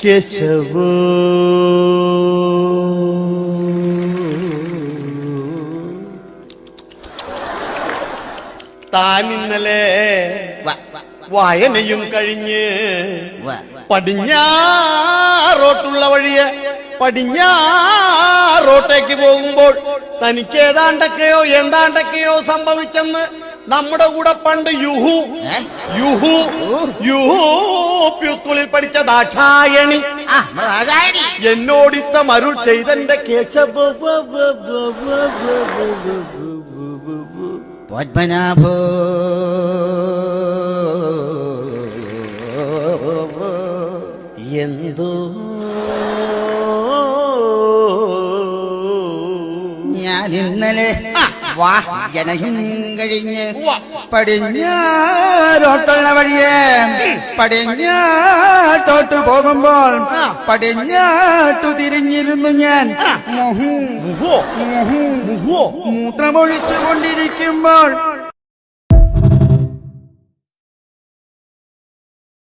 കേശവ താൻ ഇന്നലെ വായനയും കഴിഞ്ഞ് പടിഞ്ഞാറോട്ടുള്ള വഴിയെ പടിഞ്ഞാറോട്ടേക്ക് പോകുമ്പോൾ തനിക്ക് എന്താണ്ടൊക്കെയോ സംഭവിച്ചെന്ന് നമ്മുടെ കൂടെ പണ്ട് യുഹൂപ്പിൽ പഠിച്ച ദാക്ഷായണി എന്നോടിത്ത മരുൾ ചെയ്തെന്റെ കേശവ പത്മനാഭോ എന്തോ ഞാൻ ഇന്നലെ വായനയും കഴിഞ്ഞ് പടിഞ്ഞാറോട്ടുള്ള വഴിയെ പടിഞ്ഞാട്ടോട്ട് പോകുമ്പോൾ പടിഞ്ഞാട്ടു തിരിഞ്ഞിരുന്നു ഞാൻ മൂത്രമൊഴിച്ചു കൊണ്ടിരിക്കുമ്പോൾ